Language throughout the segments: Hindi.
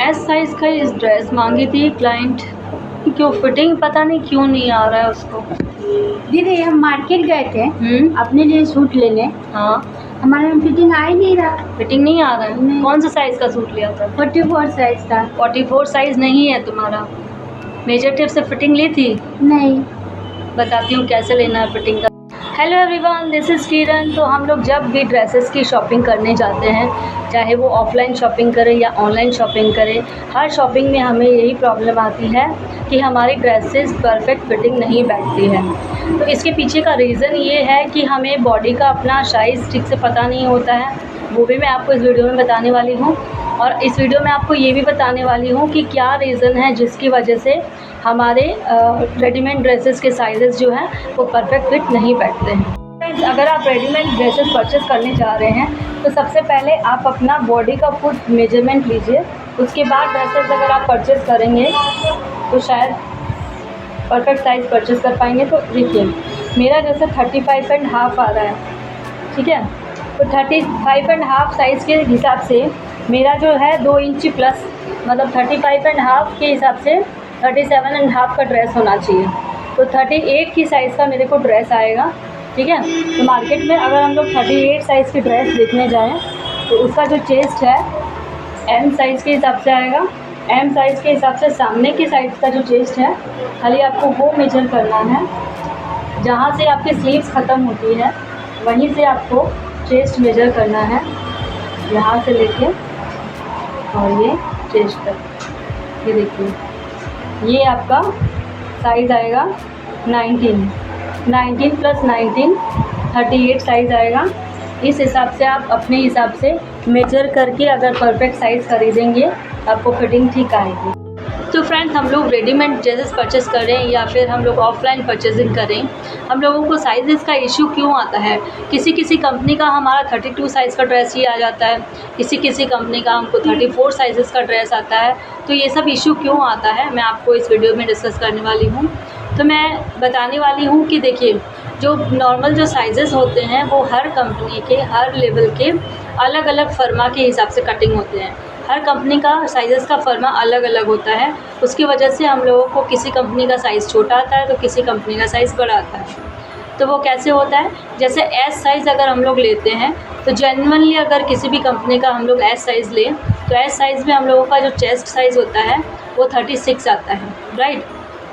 एस साइज़ का इस ड्रेस मांगी थी क्लाइंट, क्यों फिटिंग पता नहीं क्यों नहीं आ रहा है उसको। दीदी हम मार्केट गए थे अपने लिए सूट लेने। हाँ, हमारे में फिटिंग आ ही नहीं रहा। फिटिंग नहीं आ रहा है? नहीं। कौन सा साइज़ का सूट लिया था? 44 साइज था। 44 साइज़ नहीं है तुम्हारा। मेजर टेप से फिटिंग ली थी? नहीं। बताती हूँ कैसे लेना है फिटिंग का। हेलो एवरीवन, दिस इज़ किरण। तो हम लोग जब भी ड्रेसेस की शॉपिंग करने जाते हैं, चाहे वो ऑफ़लाइन शॉपिंग करें या ऑनलाइन शॉपिंग करें, हर शॉपिंग में हमें यही प्रॉब्लम आती है कि हमारी ड्रेसेस परफेक्ट फिटिंग नहीं बैठती है। तो इसके पीछे का रीज़न ये है कि हमें बॉडी का अपना साइज़ ठीक से पता नहीं होता है, वो भी मैं आपको इस वीडियो में बताने वाली हूँ। और इस वीडियो में आपको ये भी बताने वाली हूँ कि क्या रीज़न है जिसकी वजह से हमारे रेडीमेड ड्रेसेस के साइज़ेस जो हैं वो परफेक्ट फिट नहीं बैठते हैं। फ्रेंड्स, अगर आप रेडीमेड ड्रेसेस परचेज़ करने जा रहे हैं तो सबसे पहले आप अपना बॉडी का फुट मेजरमेंट लीजिए। उसके बाद ड्रेसेस अगर आप परचेज़ करेंगे तो शायद परफेक्ट साइज़ परचेज़ कर पाएंगे। तो देखिए, मेरा जैसे 35.5 आ रहा है, ठीक है। तो 35.5 साइज़ के हिसाब से मेरा जो है 2 इंच प्लस, मतलब 35.5 के हिसाब से 37.5 का ड्रेस होना चाहिए। तो 38 की साइज़ का मेरे को ड्रेस आएगा, ठीक है। तो मार्केट में अगर हम लोग 38 साइज़ की ड्रेस देखने जाएँ तो उसका जो चेस्ट है एम साइज़ के हिसाब से आएगा। एम साइज़ के हिसाब से सामने की साइड का जो चेस्ट है, खाली आपको वो मेजर करना है। जहाँ से आपकी स्लीव्स ख़त्म होती है वहीं से आपको चेस्ट मेजर करना है, यहाँ से लेके और ये चेस्ट तक। ये देखिए, ये आपका साइज़ आएगा 19 प्लस 19 38 साइज़ आएगा। इस हिसाब से आप अपने हिसाब से मेजर करके अगर परफेक्ट साइज़ खरीदेंगे आपको फिटिंग ठीक आएगी। तो फ्रेंड्स, हम लोग रेडीमेड ड्रेसेस परचेज़ करें या फिर हम लोग ऑफ़लाइन परचेजिंग करें, हम लोगों को साइज़ेस का इशू क्यों आता है? किसी किसी कंपनी का हमारा 32 साइज़ का ड्रेस ही आ जाता है, किसी किसी कंपनी का हमको 34 साइज़ेस का ड्रेस आता है। तो ये सब इशू क्यों आता है मैं आपको इस वीडियो में डिस्कस करने वाली हूँ। तो मैं बताने वाली हूँ कि देखिए, जो नॉर्मल जो साइज़ेस होते हैं वो हर कंपनी के, हर लेवल के अलग अलग फर्मा के हिसाब से कटिंग होते हैं। हर कंपनी का साइज़ेस का फर्मा अलग अलग होता है। उसकी वजह से हम लोगों को किसी कंपनी का साइज़ छोटा आता है तो किसी कंपनी का साइज़ बड़ा आता है। तो वो कैसे होता है? जैसे एस साइज़ अगर हम लोग लेते हैं तो जेन्युइनली अगर किसी भी कंपनी का हम लोग एस साइज़ लें तो एस साइज़ में हम लोगों का जो चेस्ट साइज़ होता है वो 36 आता है, राइट।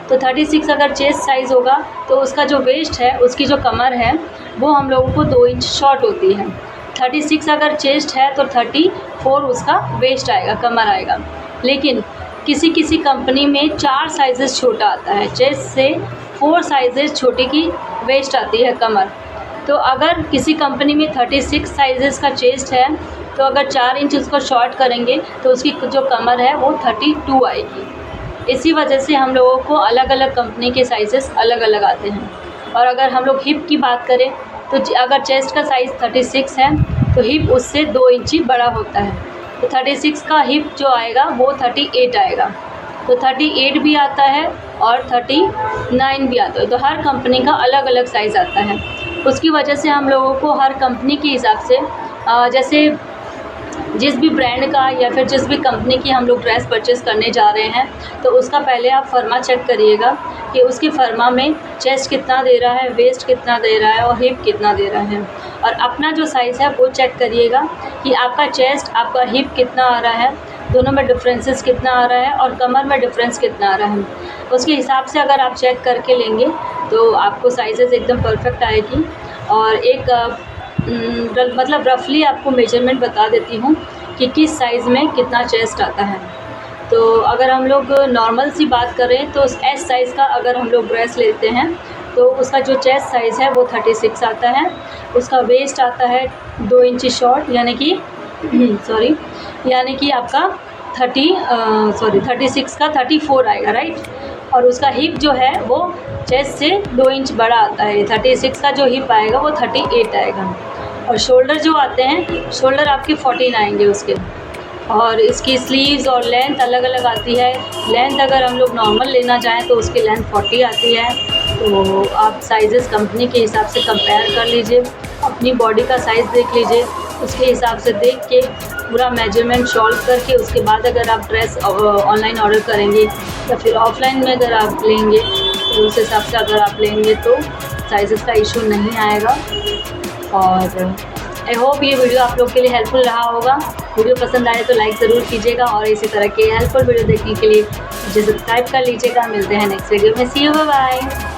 तो 36 अगर चेस्ट साइज़ होगा तो उसका जो वेस्ट है, उसकी जो कमर है वो हम लोगों को 2 इंच शॉर्ट होती है। 36 अगर चेस्ट है तो 34 उसका वेस्ट आएगा, कमर आएगा। लेकिन किसी किसी कंपनी में 4 साइज़ेस छोटा आता है, चेस्ट से 4 साइज़ेस छोटी की वेस्ट आती है, कमर। तो अगर किसी कंपनी में 36 साइज़ेस का चेस्ट है तो अगर 4 इंच उसको शॉर्ट करेंगे तो उसकी जो कमर है वो 32 आएगी। इसी वजह से हम लोगों को अलग अलग कंपनी के साइज़ेस अलग अलग आते हैं। और अगर हम लोग हिप की बात करें तो अगर चेस्ट का साइज़ 36 है तो हिप उससे 2 इंची बड़ा होता है। तो 36 का हिप जो आएगा वो 38 आएगा। तो 38 भी आता है और 39 भी आता है। तो हर कंपनी का अलग अलग साइज़ आता है। उसकी वजह से हम लोगों को हर कंपनी के हिसाब से जैसे जिस भी ब्रांड का या फिर जिस भी कंपनी की हम लोग ड्रेस परचेज़ करने जा रहे हैं तो उसका पहले आप फर्मा चेक करिएगा कि उसकी फर्मा में चेस्ट कितना दे रहा है, वेस्ट कितना दे रहा है और हिप कितना दे रहा है। और अपना जो साइज़ है वो चेक करिएगा कि आपका चेस्ट, आपका हिप कितना आ रहा है, दोनों में डिफरेंसेस कितना आ रहा है और कमर में डिफरेंस कितना आ रहा है। उसके हिसाब से अगर आप चेक करके लेंगे तो आपको साइज़ेस एकदम परफेक्ट आएगी। और एक मतलब रफली आपको मेजरमेंट बता देती हूँ कि किस साइज़ में कितना चेस्ट आता है। तो अगर हम लोग नॉर्मल सी बात करें तो एस साइज़ का अगर हम लोग ड्रेस लेते हैं तो उसका जो चेस्ट साइज़ है वो 36 आता है। उसका वेस्ट आता है 2 इंची शॉर्ट, यानी कि आपका 36 का 34 आएगा, राइट। और उसका हिप जो है वो चेस्ट से 2 इंच बड़ा आता है। 36 का जो हिप आएगा वो 38 आएगा। और शोल्डर जो आते हैं, शोल्डर आपके 14 आएंगे उसके। और इसकी स्लीव्स और लेंथ अलग अलग आती है। लेंथ अगर हम लोग नॉर्मल लेना चाहें तो उसकी लेंथ 40 आती है। तो आप साइज़ेस कंपनी के हिसाब से कंपेयर कर लीजिए, अपनी बॉडी का साइज़ देख लीजिए, उसके हिसाब से देख के पूरा मेजरमेंट सॉल्व करके उसके बाद अगर आप ड्रेस ऑनलाइन ऑर्डर करेंगे या फिर ऑफलाइन में अगर आप लेंगे तो उस हिसाब से अगर आप लेंगे तो साइज़ का इशू नहीं आएगा। और आई होप ये वीडियो आप लोग के लिए हेल्पफुल रहा होगा। वीडियो पसंद आए तो लाइक ज़रूर कीजिएगा और इसी तरह के हेल्पफुल वीडियो देखने के लिए मुझे सब्सक्राइब कर लीजिएगा। मिलते हैं नेक्स्ट वीडियो में। सी यू, बाय बाय।